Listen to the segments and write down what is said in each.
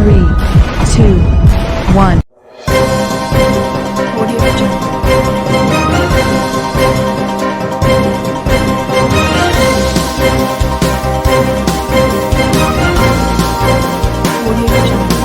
3, 2, 1. Audio Jungle. Audio Jungle. Audio Jungle. Audio Jungle.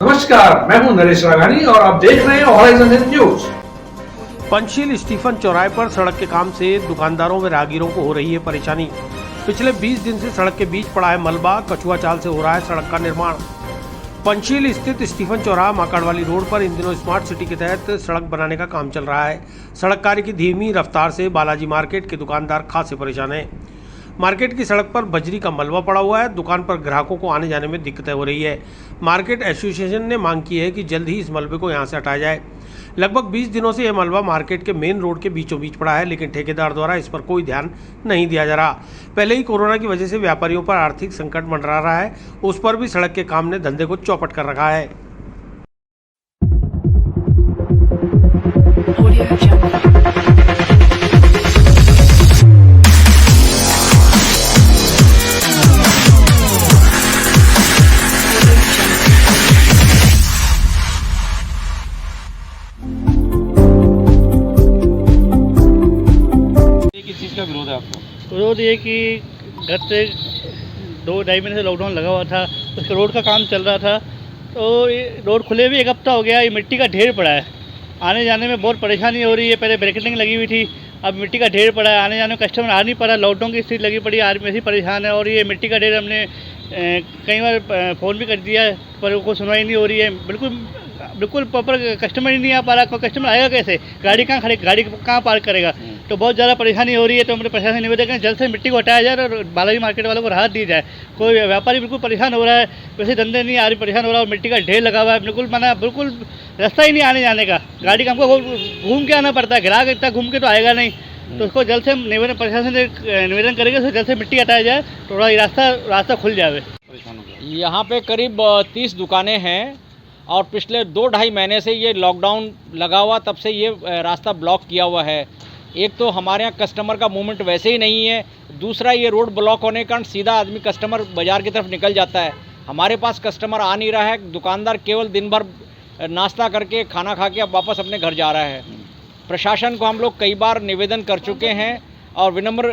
नमस्कार, मैं हूं नरेश राघानी और आप देख रहे हैं हॉराइजन न्यूज। पंचशील स्टीफन चौराहे पर सड़क के काम से दुकानदारों व राहगीरों को हो रही है परेशानी। पिछले 20 दिन से सड़क के बीच पड़ा है मलबा। कछुआ चाल से हो रहा है सड़क का निर्माण। पंचशील स्थित स्टीफन चौराहा माकड़वाली रोड पर इन दिनों स्मार्ट सिटी के तहत सड़क बनाने का काम चल रहा है। सड़क कार्य की धीमी रफ्तार से बालाजी मार्केट के दुकानदार खासे परेशान हैं। मार्केट की सड़क पर बजरी का मलबा पड़ा हुआ है। दुकान पर ग्राहकों को आने जाने में दिक्कतें हो रही है। मार्केट एसोसिएशन ने मांग की है कि जल्द ही इस मलबे को यहां से हटाया जाए। लगभग 20 दिनों से यह मलबा मार्केट के मेन रोड के बीचों बीच पड़ा है, लेकिन ठेकेदार द्वारा इस पर कोई ध्यान नहीं दिया जा रहा। पहले ही कोरोना की वजह से व्यापारियों पर आर्थिक संकट मंडरा रहा है, उस पर भी सड़क के काम ने धंधे को चौपट कर रखा है। Audio Jungle. किस चीज़ का विरोध है आपको? विरोध ये कि गत 2-2.5 महीने से लॉकडाउन लगा हुआ था, उसका रोड का काम चल रहा था, तो ये रोड खुले भी 1 हफ्ता हो गया। ये मिट्टी का ढेर पड़ा है, आने जाने में बहुत परेशानी हो रही है। पहले ब्रैकेटिंग लगी हुई थी, अब मिट्टी का ढेर पड़ा है, आने जाने में कस्टमर आ नहीं पा रहा। लॉकडाउन की स्थिति लगी पड़ी है, आदमी ऐसे परेशान है। और ये मिट्टी का ढेर हमने कई बार फ़ोन भी कर दिया है, पर कोई सुनवाई नहीं हो रही है। बिल्कुल प्रॉपर कस्टमर ही नहीं आ पा रहा। कोई कस्टमर आएगा कैसे? गाड़ी कहाँ खड़े, गाड़ी कहाँ पार्क करेगा? तो बहुत ज़्यादा परेशानी हो रही है। तो हमारे प्रशासन से निवेदन है जल्द से मिट्टी को हटाया जाए और बालाजी मार्केट वालों को राहत दी जाए। कोई व्यापारी बिल्कुल परेशान हो रहा है, वैसे धंधे नहीं आ रही, परेशान हो रहा है। और मिट्टी का ढेर लगा हुआ है, बिल्कुल रास्ता ही नहीं आने जाने का। गाड़ी का हमको घूम के आना पड़ता है, ग्राहक इतना घूम के तो आएगा नहीं। तो उसको जल्द से निवेदन प्रशासन से निवेदन करेंगे, जल्द से मिट्टी हटाया जाए, थोड़ा रास्ता खुल जाए। परेशान हो गया। यहाँ पे करीब 30 दुकानें हैं और पिछले 2-2.5 महीने से ये लॉकडाउन लगा हुआ, तब से ये रास्ता ब्लॉक किया हुआ है। एक तो हमारे यहाँ कस्टमर का मूवमेंट वैसे ही नहीं है, दूसरा ये रोड ब्लॉक होने के कारण सीधा आदमी कस्टमर बाज़ार की तरफ निकल जाता है। हमारे पास कस्टमर आ नहीं रहा है, दुकानदार केवल दिन भर नाश्ता करके खाना खा के अब वापस अपने घर जा रहा है। प्रशासन को हम लोग कई बार निवेदन कर चुके हैं और विनम्र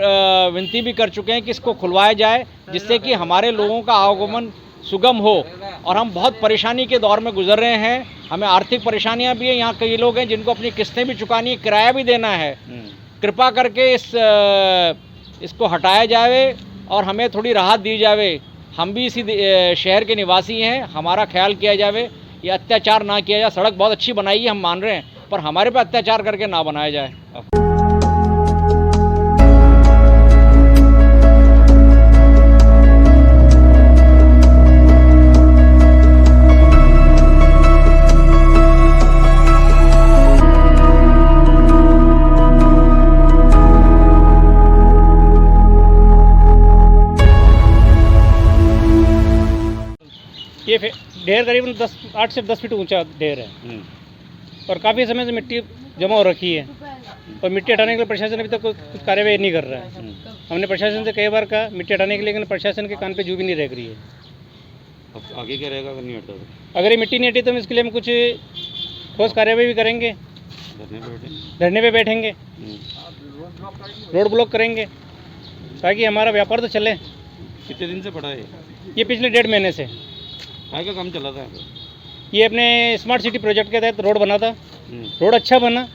विनती भी कर चुके हैं कि इसको खुलवाया जाए, जिससे कि हमारे लोगों का आवागमन सुगम हो। और हम बहुत परेशानी के दौर में गुजर रहे हैं, हमें आर्थिक परेशानियां भी हैं। यहाँ कई लोग हैं जिनको अपनी किस्तें भी चुकानी है, किराया भी देना है। कृपा करके इसको हटाया जाए और हमें थोड़ी राहत दी जाए। हम भी इसी शहर के निवासी हैं, हमारा ख्याल किया जाए, ये अत्याचार ना किया जाए। सड़क बहुत अच्छी बनाई है, हम मान रहे हैं, पर हमारे पे अत्याचार करके ना बनाया जाए। ये ढेर करीबन 8 से 10 फीट ऊंचा ढेर है और काफ़ी समय से मिट्टी जमा हो रखी है और मिट्टी हटाने के लिए प्रशासन अभी तक कुछ कार्यवाही नहीं कर रहा है। हमने प्रशासन से कई बार कहा मिट्टी हटाने के लिए, लेकिन प्रशासन के कान पे जू भी नहीं रह रही है। अब आगे क्या रहेगा अगर नहीं हटता तो? अगर ये मिट्टी नहीं हटी तो हम इसके लिए हम कुछ ठोस कार्यवाही भी करेंगे, धरने पे बैठेंगे, रोड ब्लॉक करेंगे, ताकि हमारा व्यापार तो चले। कितने दिन से पड़ा है ये पिछले 1.5 महीने से काय का काम चला था? ये अपने स्मार्ट सिटी प्रोजेक्ट के तहत रोड बना था। रोड अच्छा बना,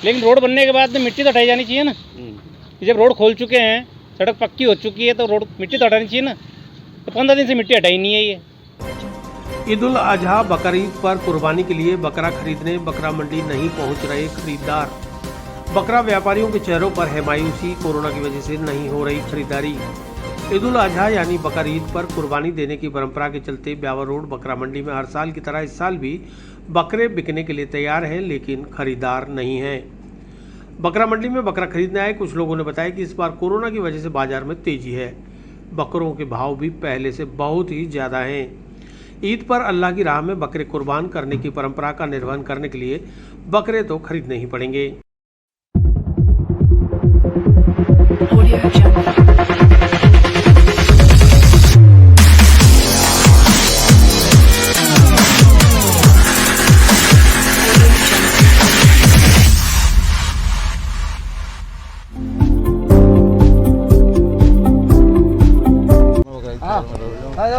लेकिन रोड बनने के बाद मिट्टी तो हटाई जानी चाहिए ना। जब रोड खोल चुके हैं, सड़क पक्की हो चुकी है, तो रोड मिट्टी तो हटानी चाहिए ना। तो 15 दिन से मिट्टी हटाई नहीं है ये। ईद उल अजहा बकर ईद पर कुर्बानी के लिए बकरा खरीदने बकरा मंडी नहीं पहुंच रहे खरीदार। बकरा व्यापारियों के चेहरों पर है मायूसी, कोरोना की वजह से नहीं हो रही खरीदारी। ईद उल अजहा यानी बकर ईद पर कुर्बानी देने की परंपरा के चलते ब्यावर रोड बकरा मंडी में हर साल की तरह इस साल भी बकरे बिकने के लिए तैयार हैं, लेकिन खरीदार नहीं हैं। बकरा मंडी में बकरा खरीदने आए कुछ लोगों ने बताया कि इस बार कोरोना की वजह से बाजार में तेजी है। बकरों के भाव भी पहले से बहुत ही ज़्यादा हैं। ईद पर अल्लाह की राह में बकरे कुर्बान करने की परंपरा का निर्वहन करने के लिए बकरे तो खरीदने ही पड़ेंगे। Audio Jungle.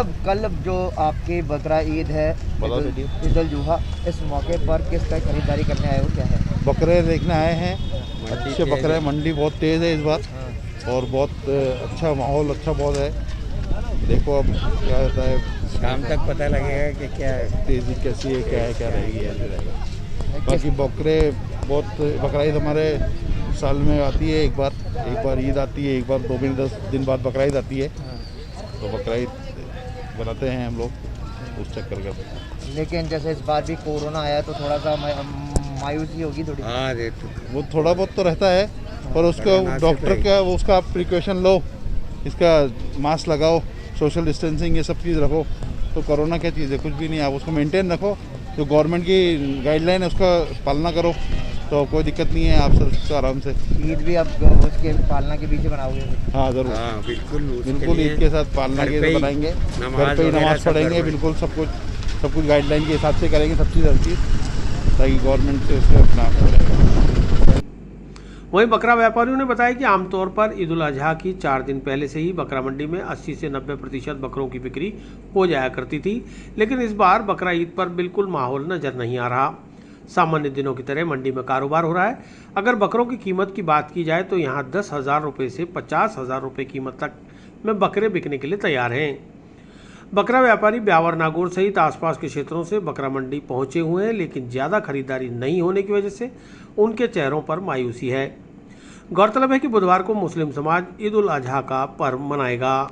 अब कल जो आपकी बकरा ईद है, ईद उल जुहा, इस मौके पर किस तरह खरीदारी करने आए हो, क्या है? बकरे देखने आए हैं। अच्छे बकरे, मंडी बहुत तेज़ है इस बार और बहुत अच्छा माहौल, अच्छा बहुत है। देखो अब क्या होता है, शाम तक पता लगेगा कि क्या तेज़ी कैसी है, क्या है, क्या रहेगी, ऐसे रहेगा। बाकी बकरे बहुत, बकरा ईद हमारे साल में आती है एक बार ईद आती है, एक बार 2 दिन 10 दिन बाद बकरा ईद आती है, तो बकरा ईद बनाते हैं हम लोग उस चक्कर का। लेकिन जैसे इस बार भी कोरोना आया तो थोड़ा सा मायूसी होगी थोड़ी। हाँ, वो थोड़ा बहुत तो रहता है, पर उसको डॉक्टर का वो उसका आप प्रिकॉशन लो, इसका मास्क लगाओ, सोशल डिस्टेंसिंग, ये सब चीज़ रखो, तो कोरोना क्या चीज़ है, कुछ भी नहीं। आप उसको मेंटेन रखो, जो गवर्नमेंट की गाइडलाइन है उसका पालना करो, तो कोई दिक्कत नहीं है, आप सब आराम से। ईद भी अब उसके पालना के पीछे बनाओगे? हाँ ज़रूर, बिल्कुल ईद के साथ पालना के बनाएंगे, घर पे ही नमाज पढ़ेंगे, बिल्कुल सब कुछ गाइडलाइन के हिसाब से करेंगे, सब चीज़ हर चीज़, ताकि गवर्नमेंट से उसे अपना। वहीं बकरा व्यापारियों ने बताया कि आमतौर पर ईद उल अजहा की 4 दिन पहले से ही बकरा मंडी में 80 से 90% बकरों की बिक्री हो जाया करती थी, लेकिन इस बार बकरा ईद पर बिल्कुल माहौल नजर नहीं आ रहा। सामान्य दिनों की तरह मंडी में कारोबार हो रहा है। अगर बकरों की कीमत की बात की जाए तो यहाँ 10,000 रुपये से 50,000 रुपये कीमत तक में बकरे बिकने के लिए तैयार हैं। बकरा व्यापारी ब्यावर नागौर सहित आसपास के क्षेत्रों से बकरा मंडी पहुंचे हुए हैं, लेकिन ज़्यादा खरीदारी नहीं होने की वजह से उनके चेहरों पर मायूसी है। गौरतलब है कि बुधवार को मुस्लिम समाज ईद उल अजहा का पर्व मनाएगा।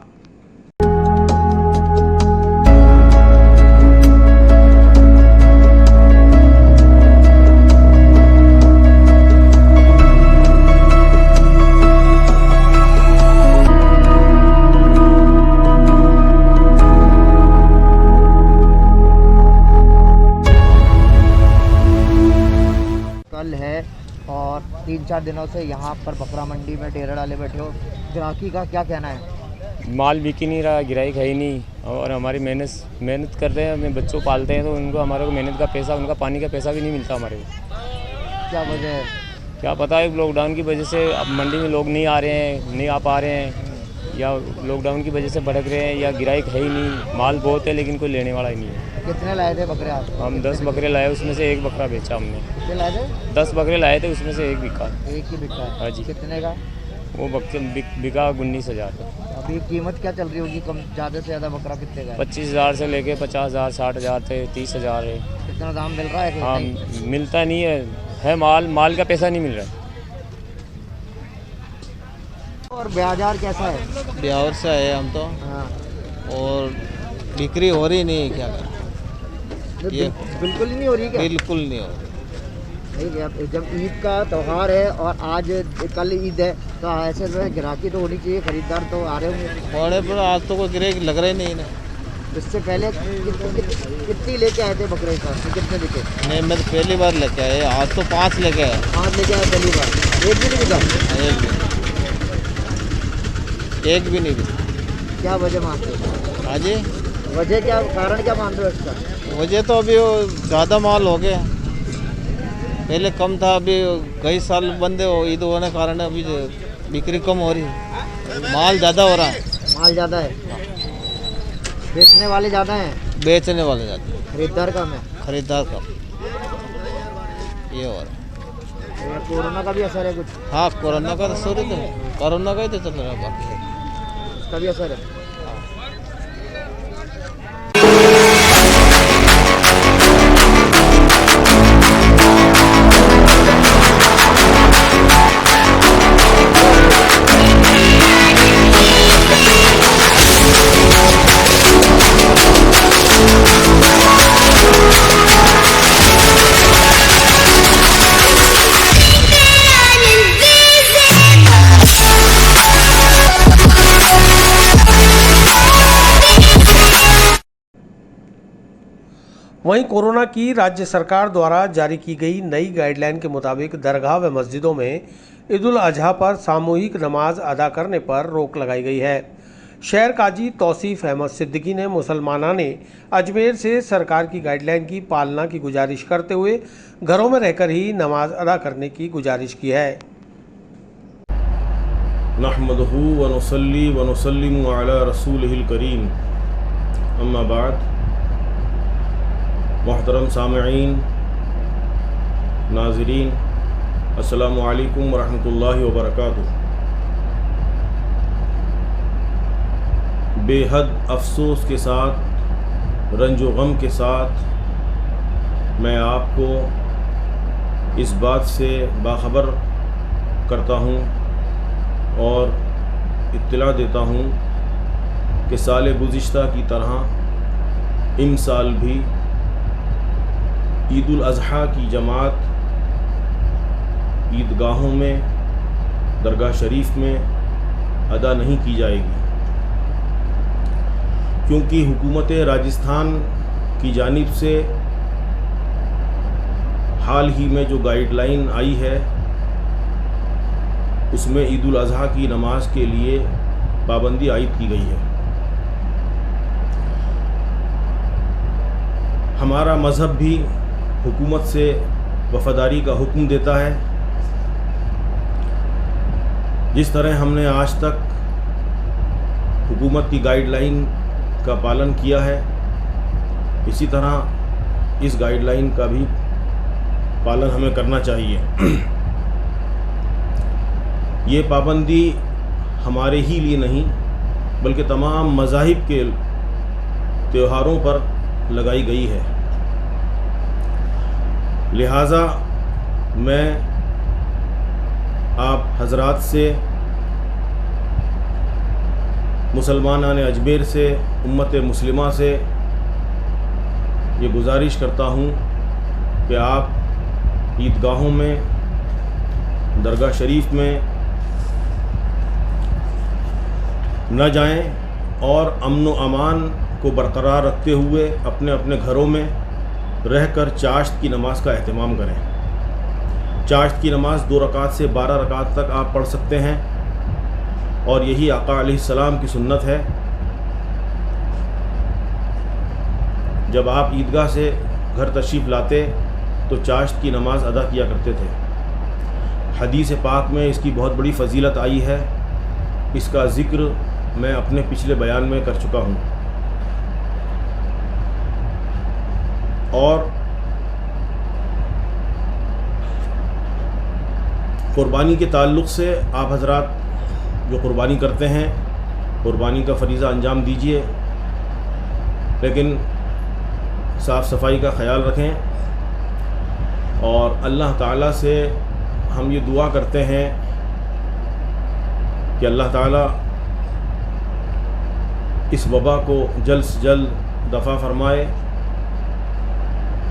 कल है और 3-4 दिनों से यहाँ पर बकरा मंडी में डेरे डाले बैठे हो, ग्राहकी का क्या कहना है? माल बिक ही नहीं रहा, गिराई है ही नहीं, और हमारी मेहनत कर रहे हैं, अपने बच्चों पालते हैं, तो उनको हमारे को मेहनत का पैसा, उनका पानी का पैसा भी नहीं मिलता हमारे को। क्या वजह है? क्या पता है, लॉकडाउन की वजह से अब मंडी में लोग नहीं आ रहे हैं, नहीं आ पा रहे हैं, या लॉकडाउन की वजह से भटक रहे हैं, या गिराई है ही नहीं। माल बहुत है लेकिन कोई लेने वाला ही नहीं है। कितने लाए थे बकरे आप? हम 10 बकरे लाए, उसमें से 1 बकरा बेचा हमने। कितने लाए थे? 10 बकरे लाए थे, उसमें से 1 बिका। एक ही बिका है? हाँ जी। कितने का? वो बिका 19,000 का। अभी कीमत क्या चल रही होगी? कम ज़्यादा से ज़्यादा बकरा कितने का है? 25,000 से लेके 50,000, 60,000 थे, 30,000 है। कितना दाम मिल रहा है? हाँ, मिलता नहीं है माल का पैसा नहीं मिल रहा है। और बाजार कैसा है? ब्यावर से आए हम तो, हाँ। और बिक्री हो रही नहीं है, क्या करें? ये बिल्कुल ही नहीं हो रही क्या? बिल्कुल नहीं हो रही। नहीं, जब ईद का त्यौहार है और आज कल ईद है, तो ऐसे में ग्राहकी तो होनी चाहिए, खरीदार तो आ रहे होंगे। बड़े पर आज तो कोई गिराक लग रहे नहीं ना। इससे पहले कितनी लेके आए थे बकरे का? कितने दिखे? नहीं, मैं तो पहली बार लेके आए, आज तो 5 लेके आए। 5 लेके आए पहली बार? एक भी नहीं बिका? एक भी नहीं बिका। क्या वजह मानते हो? हाँ जी, वजह क्या, कारण क्या मानते हो इसका? वजह तो अभी ज़्यादा माल हो गया, पहले कम था, अभी कई साल बंदे हो, ईद होने के कारण अभी बिक्री कम हो रही है, माल ज़्यादा हो रहा है। माल ज़्यादा है, बेचने वाले ज़्यादा हैं, बेचने वाले ज़्यादा हैं, खरीदार कम है। खरीदार कम, ये हो रहा है। कोरोना का भी असर है कुछ? हाँ, कोरोना का तो शुरू तो कोरोना का ही तो चल रहा है, बाकी उसका भी असर है। वहीं कोरोना की राज्य सरकार द्वारा जारी की गई नई गाइडलाइन के मुताबिक दरगाह व मस्जिदों में ईद उल अजहा पर सामूहिक नमाज अदा करने पर रोक लगाई गई है। शहर काजी तौसीफ अहमद सिद्दीकी ने मुसलमाना ने अजमेर से सरकार की गाइडलाइन की पालना की गुजारिश करते हुए घरों में रहकर ही नमाज अदा करने की गुजारिश की है। नहमदहू व नुसल्ली व नुसल्लिमु अला रसूलिहिल करीम, अम्मा बाद। मोहतरम सामईन, नाज़रीन, अस्सलामु अलैकुम व रहमतुल्लाहि व बरकातुहू। बेहद अफसोस के साथ, रंजो गम के साथ मैं आपको इस बात से बाखबर करता हूँ और इत्तला देता हूँ कि साल गुज़िश्ता की तरह इस साल भी ईद उल अज़हा की जमात ईदगाहों में, दरगाह शरीफ में अदा नहीं की जाएगी, क्योंकि हुकूमत राजस्थान की जानिब से हाल ही में जो गाइडलाइन आई है उसमें ईद उल अज़हा की नमाज के लिए पाबंदी आयद की गई है। हमारा मज़हब भी हुकूमत से वफ़ादारी का हुक्म देता है। जिस तरह हमने आज तक हुकूमत की गाइडलाइन का पालन किया है, इसी तरह इस गाइडलाइन का भी पालन हमें करना चाहिए। ये पाबंदी हमारे ही लिए नहीं बल्कि तमाम मज़ाहिब के त्योहारों पर लगाई गई है। लिहाजा मैं आप हजरात से, मुसलमानान अजमेर से, उम्मत मुस्लिमा से ये गुजारिश करता हूँ कि आप ईदगाहों में, दरगाह शरीफ में न जाएं और अमन व अमान को बरकरार रखते हुए अपने अपने घरों में रहकर चाश्त की नमाज का एहतमाम करें। चाश्त की नमाज 2 रकात से 12 रकात तक आप पढ़ सकते हैं और यही आका अलैहिस्सलाम की सुन्नत है। जब आप ईदगाह से घर तशरीफ़ लाते तो चाश्त की नमाज अदा किया करते थे। हदीस पाक में इसकी बहुत बड़ी फ़जीलत आई है। इसका ज़िक्र मैं अपने पिछले बयान में कर चुका हूँ। और क़ुरबानी के ताल्लुक़ से आप हजरात जो क़ुरबानी करते हैं, क़ुरबानी का फ़रीज़ा अंजाम दीजिए, लेकिन साफ़ सफाई का ख़याल रखें। और अल्लाह ताला से हम ये दुआ करते हैं कि अल्लाह ताला इस वबा को जल्द से जल्द दफ़ा फ़रमाए।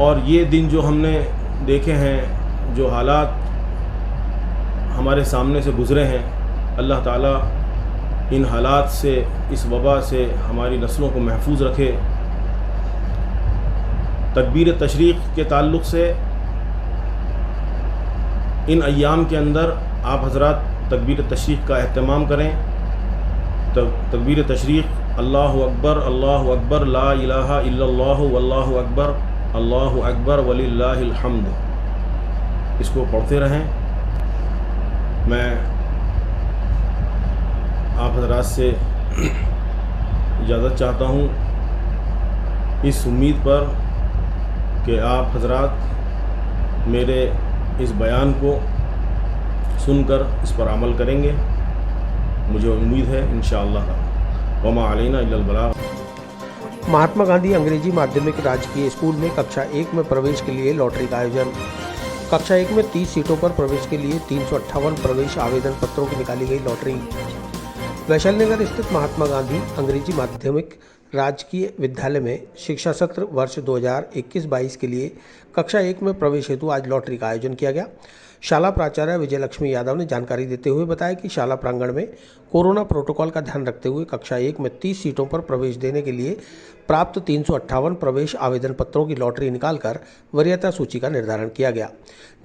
और ये दिन जो हमने देखे हैं, जो हालात हमारे सामने से गुज़रे हैं, अल्लाह ताला इन हालात से, इस वबा से हमारी नस्लों को महफूज रखे। तकबीर तशरीक़ के ताल्लुक़ से इन अय्याम के अंदर आप हज़रात तकबीर तशरीक़ का एहतमाम करें। तकबीर तशरीक़ अल्लाहु अकबर ला इलाहा इल्लल्लाहु वल्लाहु अकबर अल्लाहु अकबर वलिल्लाहिल हम्द, इसको पढ़ते रहें। मैं आप हज़रात से इजाज़त चाहता हूँ इस उम्मीद पर कि आप हज़रात मेरे इस बयान को सुनकर इस पर अमल करेंगे। मुझे उम्मीद है इंशाअल्लाह वमा अलैना इल्लल बलाग। महात्मा गांधी अंग्रेजी माध्यमिक राजकीय स्कूल में कक्षा 1 में प्रवेश के लिए लॉटरी का आयोजन। कक्षा 1 में 30 सीटों पर प्रवेश के लिए 358 प्रवेश आवेदन पत्रों की निकाली गई लॉटरी। वैशाली नगर स्थित महात्मा गांधी अंग्रेजी माध्यमिक राजकीय विद्यालय में शिक्षा सत्र वर्ष 2021-22 के लिए कक्षा 1 में प्रवेश हेतु आज लॉटरी का आयोजन किया गया। शाला प्राचार्य विजय लक्ष्मी यादव ने जानकारी देते हुए बताया कि शाला प्रांगण में कोरोना प्रोटोकॉल का ध्यान रखते हुए कक्षा 1 में 30 सीटों पर प्रवेश देने के लिए प्राप्त 358 प्रवेश आवेदन पत्रों की लॉटरी निकालकर वरीयता सूची का निर्धारण किया गया,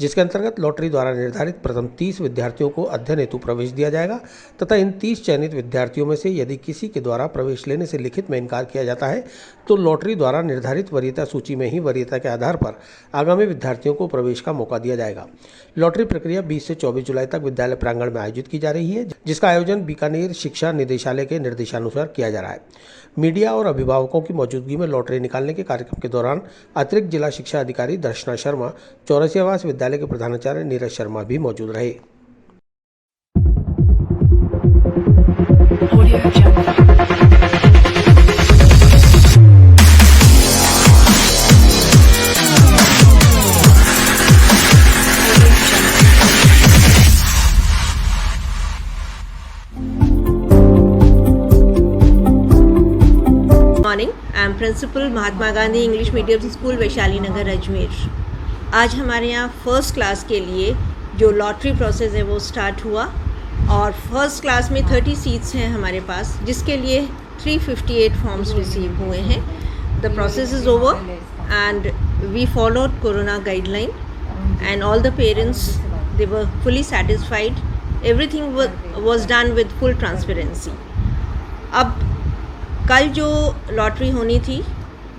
जिसके अंतर्गत लॉटरी द्वारा निर्धारित प्रथम 30 विद्यार्थियों को अध्ययन हेतु प्रवेश दिया जाएगा तथा इन 30 चयनित विद्यार्थियों में से यदि किसी के द्वारा प्रवेश लेने से लिखित में इनकार किया जाता है तो लॉटरी द्वारा निर्धारित वरीयता सूची में ही वरीयता के आधार पर आगामी विद्यार्थियों को प्रवेश का मौका दिया जाएगा। लॉटरी प्रक्रिया 20 से 24 जुलाई तक विद्यालय प्रांगण में आयोजित की जा रही है, जिसका आयोजन बीकानेर शिक्षा निदेशालय के निर्देशानुसार किया जा रहा है। मीडिया और अभिभावकों की मौजूदगी में लॉटरी निकालने के कार्यक्रम के दौरान अतिरिक्त जिला शिक्षा अधिकारी दर्शना शर्मा, चौरसिया आवास विद्यालय के प्रधानाचार्य नीरज शर्मा भी मौजूद रहे। Audio Jungle. Morning, I am principal Mahatma Gandhi English medium school Vaishali Nagar Ajmer. आज हमारे यहाँ फर्स्ट क्लास के लिए जो लॉटरी प्रोसेस है वो स्टार्ट हुआ और फर्स्ट क्लास में 30 सीट्स हैं हमारे पास, जिसके लिए 358 फॉर्म्स रिसीव हुए हैं। The process is over and we followed corona guideline and all the parents they were fully satisfied. Everything was done with full transparency. अब कल जो लॉटरी होनी थी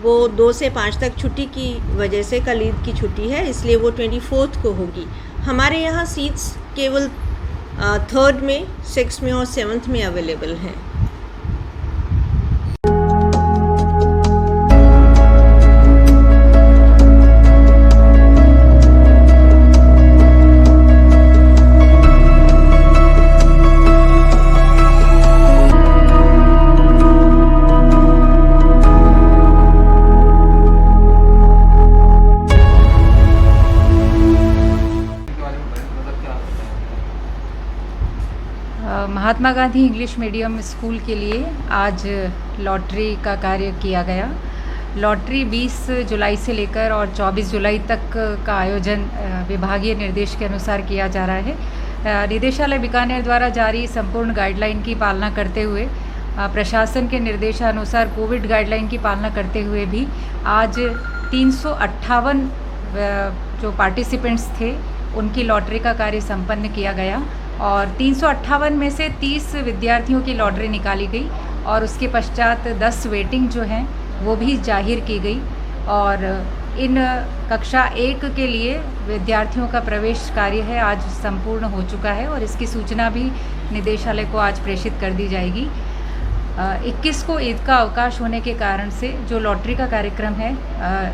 वो 2 से 5 तक छुट्टी की वजह से कल ईद की छुट्टी है, इसलिए वो 24 को होगी। हमारे यहाँ सीट्स केवल 3rd में, 6th में और 7th में अवेलेबल हैं। महात्मा गांधी इंग्लिश मीडियम स्कूल के लिए आज लॉटरी का कार्य किया गया। लॉटरी 20 जुलाई से लेकर और 24 जुलाई तक का आयोजन विभागीय निर्देश के अनुसार किया जा रहा है। निदेशालय बीकानेर द्वारा जारी संपूर्ण गाइडलाइन की पालना करते हुए, प्रशासन के निर्देशानुसार कोविड गाइडलाइन की पालना करते हुए भी आज 358 जो पार्टिसिपेंट्स थे उनकी लॉटरी का कार्य संपन्न किया गया और 358 में से 30 विद्यार्थियों की लॉटरी निकाली गई और उसके पश्चात 10 वेटिंग जो हैं वो भी जाहिर की गई और इन कक्षा 1 के लिए विद्यार्थियों का प्रवेश कार्य है आज संपूर्ण हो चुका है और इसकी सूचना भी निदेशालय को आज प्रेषित कर दी जाएगी। 21 को ईद का अवकाश होने के कारण से जो लॉटरी का कार्यक्रम है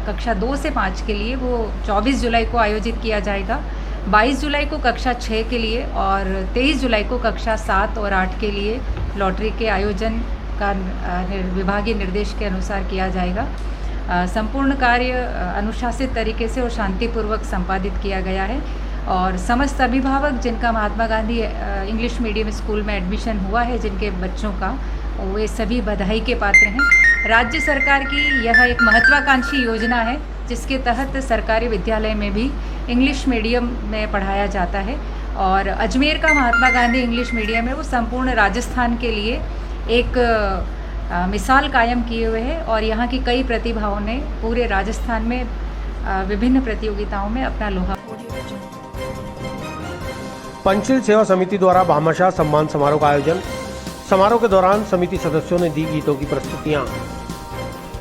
कक्षा 2 से 5 के लिए वो 24 जुलाई को आयोजित किया जाएगा। 22 जुलाई को कक्षा 6 के लिए और 23 जुलाई को कक्षा 7 और 8 के लिए लॉटरी के आयोजन का विभागीय निर्देश के अनुसार किया जाएगा। संपूर्ण कार्य अनुशासित तरीके से और शांतिपूर्वक संपादित किया गया है और समस्त अभिभावक जिनका महात्मा गांधी इंग्लिश मीडियम स्कूल में एडमिशन हुआ है, जिनके बच्चों का, वे सभी बधाई के पात्र हैं। राज्य सरकार की यह एक महत्वाकांक्षी योजना है जिसके तहत सरकारी विद्यालय में भी इंग्लिश मीडियम में पढ़ाया जाता है और अजमेर का महात्मा गांधी इंग्लिश मीडियम है वो संपूर्ण राजस्थान के लिए एक मिसाल कायम किए हुए है और यहाँ की कई प्रतिभाओं ने पूरे राजस्थान में विभिन्न प्रतियोगिताओं में अपना लोहा। पंचशील सेवा समिति द्वारा भामाशाह सम्मान समारोह का आयोजन। समारोह के दौरान समिति सदस्यों ने दी गीतों की प्रस्तुतियां।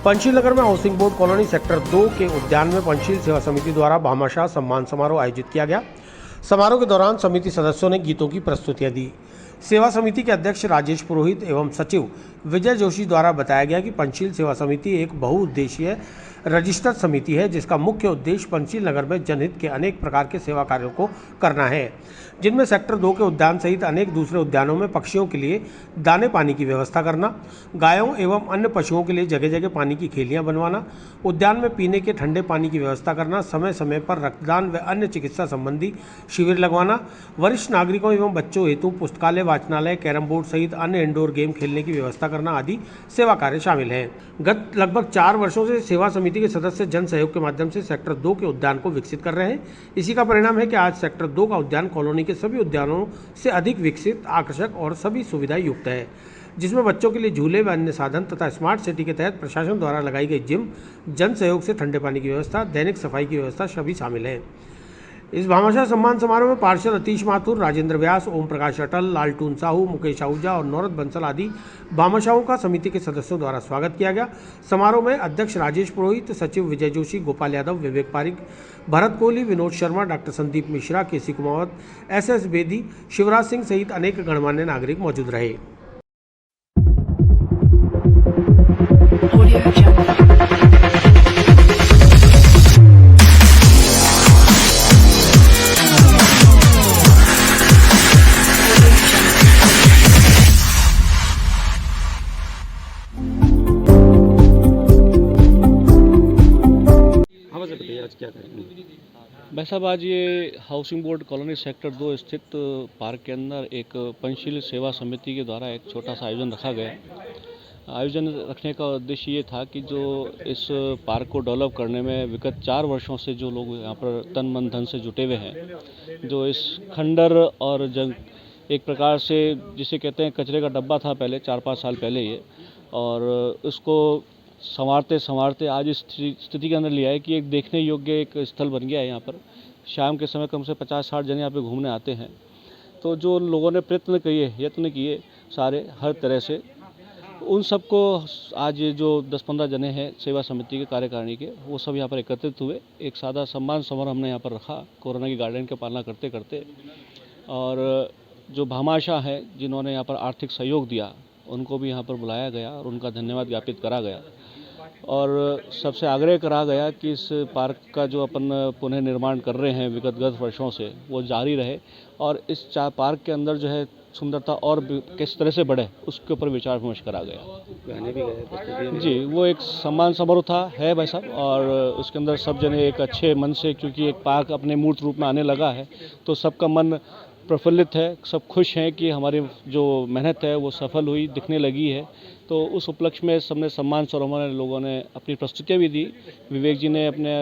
पंचशील नगर में हाउसिंग बोर्ड कॉलोनी सेक्टर 2 के उद्यान में पंचशील सेवा समिति द्वारा भामाशाह सम्मान समारोह आयोजित किया गया। समारोह के दौरान समिति सदस्यों ने गीतों की प्रस्तुतियां दी। सेवा समिति के अध्यक्ष राजेश पुरोहित एवं सचिव विजय जोशी द्वारा बताया गया कि पंचशील सेवा समिति एक बहुउद्देशीय रजिस्टर्ड समिति है जिसका मुख्य उद्देश्य पंचशील नगर में जनहित के अनेक प्रकार के सेवा कार्यों को करना है। जिनमें सेक्टर 2 के उद्यान सहित अनेक दूसरे उद्यानों में पक्षियों के लिए दाने पानी की व्यवस्था करना, गायों एवं अन्य पशुओं के लिए जगह जगह पानी की खेलियां बनवाना, उद्यान में पीने के ठंडे पानी की व्यवस्था करना, समय समय पर रक्तदान व अन्य चिकित्सा संबंधी शिविर लगवाना, वरिष्ठ नागरिकों एवं बच्चों हेतु पुस्तकालय, वाचनालय, कैरम बोर्ड सहित अन्य इंडोर गेम खेलने की व्यवस्था करना आदि सेवा कार्य शामिल हैं। गत लगभग 4 वर्षों से सेवा समिति के सदस्य जन सहयोग के माध्यम से सेक्टर 2 के उद्यान को विकसित कर रहे हैं। इसी का परिणाम है कि आज सेक्टर 2 का उद्यान कॉलोनी के सभी उद्यानों से अधिक विकसित, आकर्षक और सभी सुविधाएं युक्त है, जिसमें बच्चों के लिए झूले व अन्य साधन तथा स्मार्ट सिटी के तहत प्रशासन द्वारा लगाई गई जिम, जन सहयोग से ठंडे पानी की व्यवस्था, दैनिक सफाई की व्यवस्था सभी शामिल है। इस भामाशाह सम्मान समारोह में पार्षद अतीश माथुर, राजेंद्र व्यास, ओम प्रकाश अटल, लालटून साहू, मुकेश आहूजा और नौरत बंसल आदि भामाशाहों का समिति के सदस्यों द्वारा स्वागत किया गया। समारोह में अध्यक्ष राजेश पुरोहित, सचिव विजय जोशी, गोपाल यादव, विवेक पारिक, भरत कोहली, विनोद शर्मा, डॉक्टर संदीप मिश्रा, केसी कुमावत, SS बेदी, शिवराज सिंह सहित अनेक गणमान्य नागरिक मौजूद रहे। Audio Jungle. आज क्या करेंगे? भाई साहब, आज ये हाउसिंग बोर्ड कॉलोनी सेक्टर 2 स्थित पार्क के अंदर एक पंचशील सेवा समिति के द्वारा एक छोटा सा आयोजन रखा गया। आयोजन रखने का उद्देश्य ये था कि जो इस पार्क को डेवलप करने में विगत 4 वर्षों से जो लोग यहाँ पर तन मन धन से जुटे हुए हैं, जो इस खंडर और जंग एक प्रकार से जिसे कहते हैं कचरे का डब्बा था पहले 4-5 साल पहले ये, और उसको संवारते आज इस स्थिति के अंदर लिया है कि एक देखने योग्य एक स्थल बन गया है। यहाँ पर शाम के समय कम से 50-60 जने यहाँ पे घूमने आते हैं। तो जो लोगों ने यत्न किए सारे हर तरह से, उन सबको आज ये जो 10-15 जने हैं सेवा समिति के कार्यकारिणी के, वो सब यहाँ पर एकत्रित हुए। एक सादा सम्मान समारोह हमने यहाँ पर रखा कोरोना की गाइडलाइन की पालना करते करते, और जो भामाशाह हैं जिन्होंने यहाँ पर आर्थिक सहयोग दिया उनको भी यहाँ पर बुलाया गया और उनका धन्यवाद ज्ञापित करा गया। और सबसे आग्रह करा गया कि इस पार्क का जो अपन पुनः निर्माण कर रहे हैं विगत वर्षों से, वो जारी रहे और इस पार्क के अंदर जो है सुंदरता और किस तरह से बढ़े उसके ऊपर विचार विमर्श करा गया। गाने भी गए जी, वो एक सम्मान समारोह था है भाई साहब, और उसके अंदर सब जने एक अच्छे मन से, क्योंकि एक पार्क अपने मूर्त रूप में आने लगा है तो सबका मन प्रफुल्लित है, सब खुश हैं कि हमारी जो मेहनत है वो सफल हुई, दिखने लगी है। तो उस उपलक्ष्य में सबने सम्मान समारोह में लोगों ने अपनी प्रस्तुतियाँ भी दी। विवेक जी ने अपने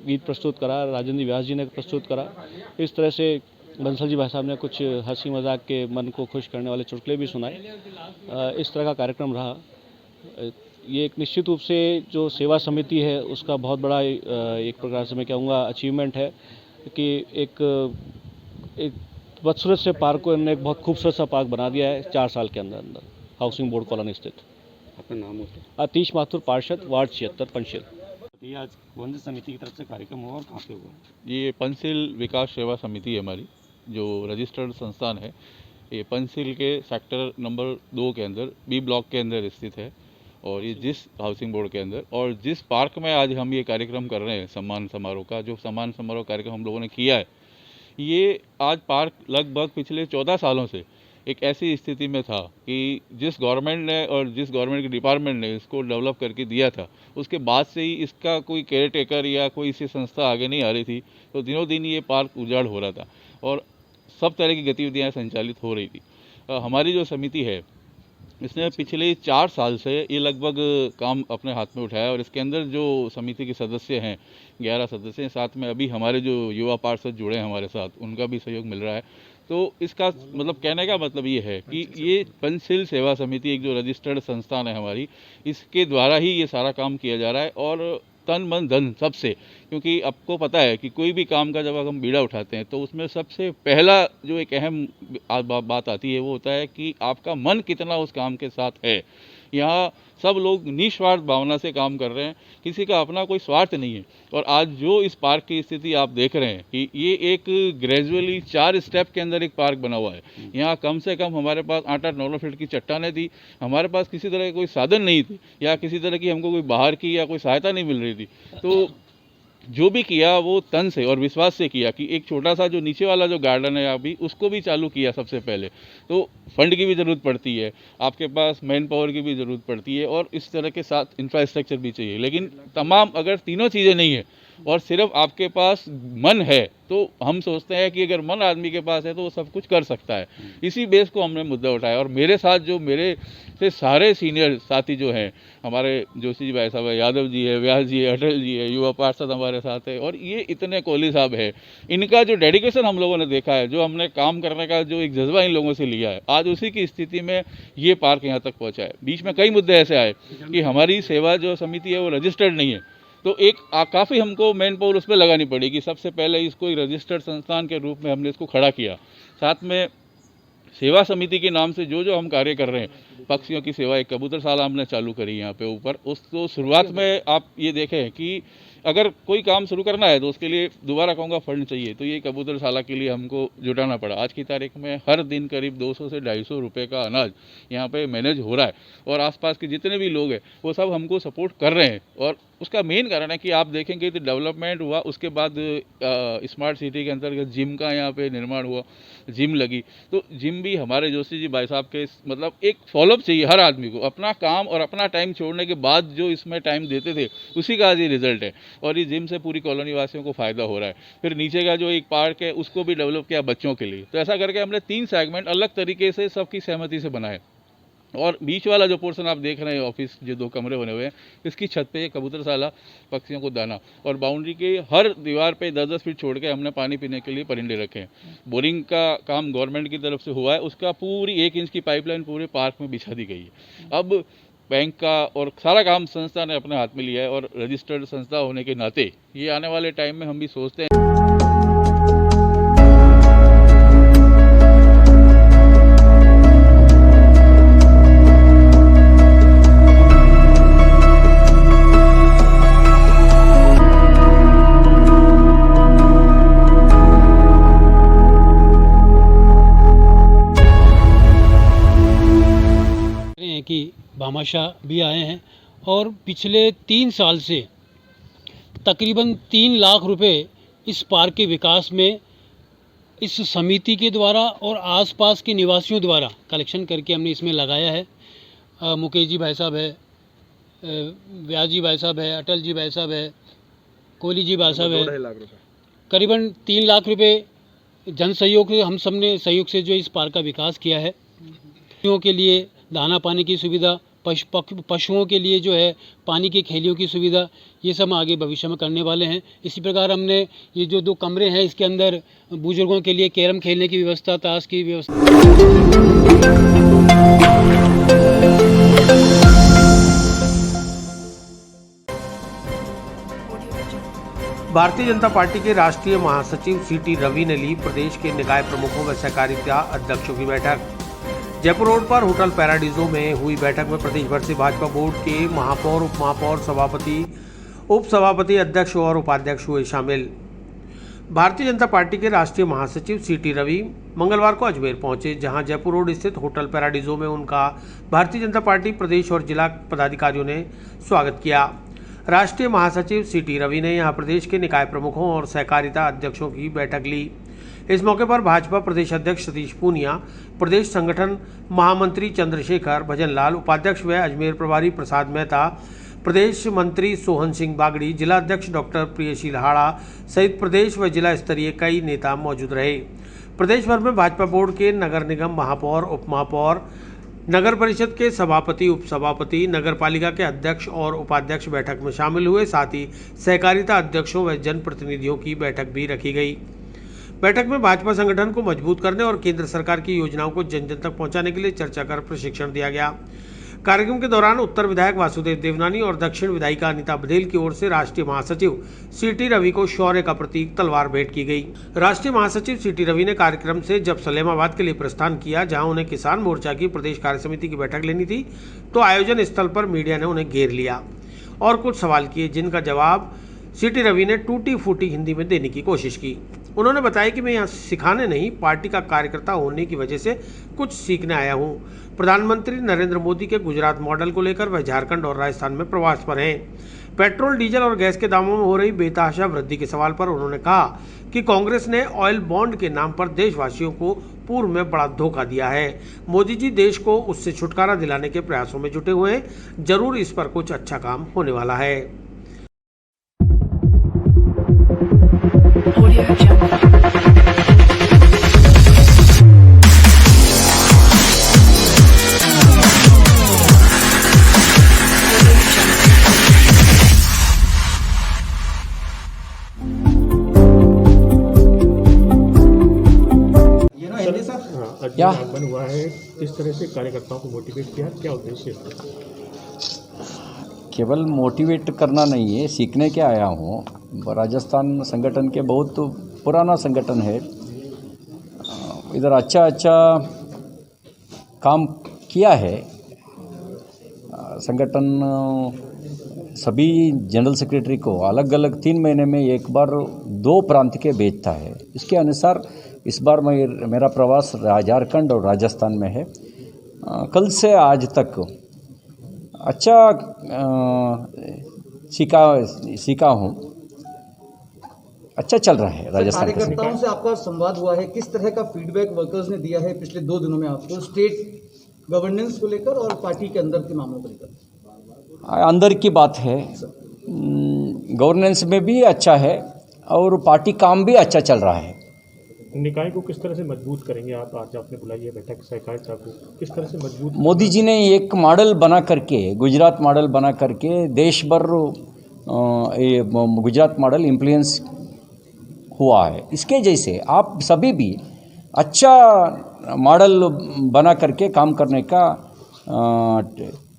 गीत प्रस्तुत करा, राजेंद्र व्यास जी ने प्रस्तुत करा, इस तरह से बंसल जी भाई साहब ने कुछ हंसी मजाक के मन को खुश करने वाले चुटकुले भी सुनाए। इस तरह का कार्यक्रम रहा। ये एक निश्चित रूप से जो सेवा समिति है उसका बहुत बड़ा एक प्रकार से मैं कहूँगा अचीवमेंट है कि एक बदसूरत से पार्क को इन्होंने एक बहुत खूबसूरत सा पार्क बना दिया है 4 साल के अंदर हाउसिंग बोर्ड कॉलोनी स्थित। आपका नाम होता है? अतीश माथुर, पार्षद, वार्ड 76 पंचशील। ये आज कौन सी समिति की तरफ से कार्यक्रम हुआ और कहाँ पे हुआ? ये पंचशील विकास सेवा समिति है हमारी, जो रजिस्टर्ड संस्थान है। ये पंचशील के सेक्टर नंबर 2 के अंदर B ब्लॉक के अंदर स्थित है, और ये जिस हाउसिंग बोर्ड के अंदर और जिस पार्क में आज हम ये कार्यक्रम कर रहे हैं सम्मान समारोह का, जो सम्मान समारोह कार्यक्रम हम लोगों ने किया है, ये आज पार्क लगभग पिछले 14 सालों से एक ऐसी स्थिति में था कि जिस गवर्नमेंट ने और जिस गवर्नमेंट के डिपार्टमेंट ने इसको डेवलप करके दिया था, उसके बाद से ही इसका कोई केयर टेकर या कोई इसी संस्था आगे नहीं आ रही थी। तो दिनों दिन ये पार्क उजाड़ हो रहा था और सब तरह की गतिविधियाँ संचालित हो रही थी। हमारी जो समिति है इसने पिछले 4 साल से ये लगभग काम अपने हाथ में उठाया, और इसके अंदर जो समिति के सदस्य हैं 11 सदस्य हैं, साथ में अभी हमारे जो युवा पार्षद जुड़े हैं हमारे साथ, उनका भी सहयोग मिल रहा है। तो इसका मतलब कहने का मतलब ये है कि ये पंचशील सेवा समिति एक जो रजिस्टर्ड संस्थान है हमारी, इसके द्वारा ही ये सारा काम किया जा रहा है, और तन मन धन सबसे, क्योंकि आपको पता है कि कोई भी काम का जब हम बीड़ा उठाते हैं तो उसमें सबसे पहला जो एक अहम बात आती है वो होता है कि आपका मन कितना उस काम के साथ है। यहाँ सब लोग निस्वार्थ भावना से काम कर रहे हैं, किसी का अपना कोई स्वार्थ नहीं है। और आज जो इस पार्क की स्थिति आप देख रहे हैं कि ये एक ग्रेजुअली 4 स्टेप के अंदर एक पार्क बना हुआ है। यहाँ कम से कम हमारे पास 8-9 फीट की चट्टानें थी, हमारे पास किसी तरह की कोई साधन नहीं थी, या किसी तरह की हमको कोई बाहर की या कोई सहायता नहीं मिल रही थी। तो जो भी किया वो तन से और विश्वास से किया कि एक छोटा सा जो नीचे वाला जो गार्डन है अभी उसको भी चालू किया सबसे पहले। तो फंड की भी ज़रूरत पड़ती है, आपके पास मैन पावर की भी ज़रूरत पड़ती है और इस तरह के साथ इंफ्रास्ट्रक्चर भी चाहिए। लेकिन तमाम अगर तीनों चीज़ें नहीं है और सिर्फ आपके पास मन है तो हम सोचते हैं कि अगर मन आदमी के पास है तो वो सब कुछ कर सकता है। इसी बेस को हमने मुद्दा उठाया और मेरे साथ जो मेरे से सारे सीनियर साथी जो हैं, हमारे जोशी जी भाई साहब है, यादव जी है, व्यास जी है, अटल जी है, युवा पार्षद हमारे साथ है और ये इतने कोहली साहब है, इनका जो डेडिकेशन हम लोगों ने देखा है, जो हमने काम करने का जो एक जज्बा इन लोगों से लिया है, आज उसी की स्थिति में ये पार्क यहाँ तक पहुँचा है। बीच में कई मुद्दे ऐसे आए कि हमारी सेवा जो समिति है वो रजिस्टर्ड नहीं है, तो एक काफ़ी हमको मैन पावर उस पर लगानी पड़ी कि सबसे पहले इसको एक रजिस्टर्ड संस्थान के रूप में हमने इसको खड़ा किया। साथ में सेवा समिति के नाम से जो हम कार्य कर रहे हैं, पक्षियों की सेवा, एक कबूतरशाला हमने चालू करी यहाँ पे ऊपर। उसको शुरुआत में आप ये देखें कि अगर कोई काम शुरू करना है तो उसके लिए दोबारा कहूँगा फंड चाहिए, तो ये कबूतरशाला के लिए हमको जुटाना पड़ा। आज की तारीख में हर दिन करीब 200 से 250 रुपये का अनाज यहाँ पे मैनेज हो रहा है और आसपास के जितने भी लोग हैं वो सब हमको सपोर्ट कर रहे हैं। और उसका मेन कारण है कि आप देखेंगे तो डेवलपमेंट हुआ, उसके बाद स्मार्ट सिटी के अंतर्गत जिम का यहाँ पे निर्माण हुआ, जिम लगी, तो जिम भी हमारे जोशी जी भाई साहब के मतलब एक फॉलोअप चाहिए हर आदमी को। अपना काम और अपना टाइम छोड़ने के बाद जो इसमें टाइम देते थे उसी का आज ये रिजल्ट है और इस जिम से पूरी कॉलोनी वासियों को फ़ायदा हो रहा है। फिर नीचे का जो एक पार्क है उसको भी डेवलप किया बच्चों के लिए। तो ऐसा करके हमने 3 सेगमेंट अलग तरीके से सबकी सहमति से बनाए और बीच वाला जो पोर्शन आप देख रहे हैं ऑफिस, जो 2 कमरे बने हुए हैं, इसकी छत पे कबूतरशाला, पक्षियों को दाना, और बाउंड्री के हर दीवार पे 10-10 फीट छोड़ के हमने पानी पीने के लिए परिंदे रखे हैं। बोरिंग का काम गवर्नमेंट की तरफ से हुआ है, उसका पूरी 1 इंच की पाइपलाइन पूरे पार्क में बिछा दी गई है। अब बैंक का और सारा काम संस्था ने अपने हाथ में लिया है और रजिस्टर्ड संस्था होने के नाते ये आने वाले टाइम में हम भी सोचते हैं। कि भामाशाह भी आए हैं और पिछले 3 साल से तकरीबन 3 लाख रुपए इस पार्क के विकास में इस समिति के द्वारा और आसपास के निवासियों द्वारा कलेक्शन करके हमने इसमें लगाया है। मुकेश जी भाई साहब है, व्यास जी भाई साहब है, अटल जी भाई साहब है, कोहली जी भाई साहब है, करीबन 3 लाख रुपए जन सहयोग से हम सब ने सहयोग से जो इस पार्क का विकास किया है। पशुओं के लिए दाना पानी की सुविधा, पशुओं के लिए जो है पानी की खेलियों की सुविधा, ये सब आगे भविष्य में करने वाले हैं। इसी प्रकार हमने ये जो 2 कमरे हैं इसके अंदर बुजुर्गों के लिए कैरम खेलने की व्यवस्था, ताश की व्यवस्था। भारतीय जनता पार्टी के राष्ट्रीय महासचिव सीटी रवि ने ली प्रदेश के निकाय प्रमुखों व सहकारिता अध्यक्षों की बैठक। जयपुर रोड पर होटल पैराडीजो में हुई बैठक में प्रदेश भर से भाजपा बोर्ड के महापौर, उप महापौर, सभापति, उप सभापति, अध्यक्ष और उपाध्यक्ष हुए शामिल। भारतीय जनता पार्टी के राष्ट्रीय महासचिव सीटी रवि मंगलवार को अजमेर पहुंचे, जहां जयपुर रोड स्थित होटल पैराडीजो में उनका भारतीय जनता पार्टी प्रदेश और जिला पदाधिकारियों ने स्वागत किया। राष्ट्रीय महासचिव सीटी रवि ने यहां प्रदेश के निकाय प्रमुखों और सहकारिता अध्यक्षों की बैठक ली। इस मौके पर भाजपा प्रदेश अध्यक्ष सतीश पूनिया, प्रदेश संगठन महामंत्री चंद्रशेखर भजनलाल, उपाध्यक्ष व अजमेर प्रभारी प्रसाद मेहता, प्रदेश मंत्री सोहन सिंह बागड़ी, जिला अध्यक्ष डॉक्टर प्रियशील हाड़ा सहित प्रदेश व जिला स्तरीय कई नेता मौजूद रहे। प्रदेश भर में भाजपा बोर्ड के नगर निगम महापौर, उप महापौर, नगर परिषद के सभापति, उप सभापति, नगर पालिका के अध्यक्ष और उपाध्यक्ष बैठक में शामिल हुए। साथ ही सहकारिता अध्यक्षों व जनप्रतिनिधियों की बैठक भी रखी गई। बैठक में भाजपा संगठन को मजबूत करने और केंद्र सरकार की योजनाओं को जन जन तक पहुंचाने के लिए चर्चा कर प्रशिक्षण दिया गया। कार्यक्रम के दौरान उत्तर विधायक वासुदेव देवनानी और दक्षिण विधायिका अनिता बघेल की ओर से राष्ट्रीय महासचिव सीटी रवि को शौर्य का प्रतीक तलवार भेंट की गई। राष्ट्रीय महासचिव सीटी रवि ने कार्यक्रम से जब सलेमाबाद के लिए प्रस्थान किया, जहां उन्हें किसान मोर्चा की प्रदेश कार्य समिति की बैठक लेनी थी, तो आयोजन स्थल पर मीडिया ने उन्हें घेर लिया और कुछ सवाल किए, जिनका जवाब सीटी रवि ने टूटी फूटी हिंदी में देने की कोशिश की। उन्होंने बताया कि मैं यहाँ सिखाने नहीं, पार्टी का कार्यकर्ता होने की वजह से कुछ सीखने आया हूँ। प्रधानमंत्री नरेंद्र मोदी के गुजरात मॉडल को लेकर वह झारखंड और राजस्थान में प्रवास पर हैं। पेट्रोल, डीजल और गैस के दामों में हो रही बेतहाशा वृद्धि के सवाल पर उन्होंने कहा कि कांग्रेस ने ऑयल बॉन्ड के नाम पर देशवासियों को पूर्व में बड़ा धोखा दिया है। मोदी जी देश को उससे छुटकारा दिलाने के प्रयासों में जुटे हुए हैं। जरूर इस पर कुछ अच्छा काम होने वाला है। Audio Jungle. क्या आगमन हुआ है, किस तरह से कार्यकर्ताओं को मोटिवेट किया, क्या उद्देश्य है? केवल मोटिवेट करना नहीं है, सीखने के आया हूँ। राजस्थान संगठन के बहुत पुराना संगठन है, इधर अच्छा काम किया है। संगठन सभी जनरल सेक्रेटरी को अलग अलग 3 महीने में एक बार 2 प्रांत के भेजता है। इसके अनुसार इस बार मेरा प्रवास झारखंड और राजस्थान में है। कल से आज तक अच्छा सीखा हूँ, अच्छा चल रहा है। राजस्थान कार्यकर्ताओं से आपका संवाद हुआ है, किस तरह का फीडबैक वर्कर्स ने दिया है पिछले 2 दिनों में आपको, स्टेट गवर्नेंस को लेकर और पार्टी के अंदर के मामलों को लेकर? अंदर की बात है, गवर्नेंस में भी अच्छा है और पार्टी काम भी अच्छा चल रहा है। निकाय को किस तरह से मजबूत करेंगे आप? आज आपने बुलाई है बैठक, सहकारिता को किस तरह से मजबूत? मोदी जी ने एक मॉडल बना करके, गुजरात मॉडल बना करके देश भर गुजरात मॉडल इम्प्लुएंस हुआ है। इसके जैसे आप सभी भी अच्छा मॉडल बना करके काम करने का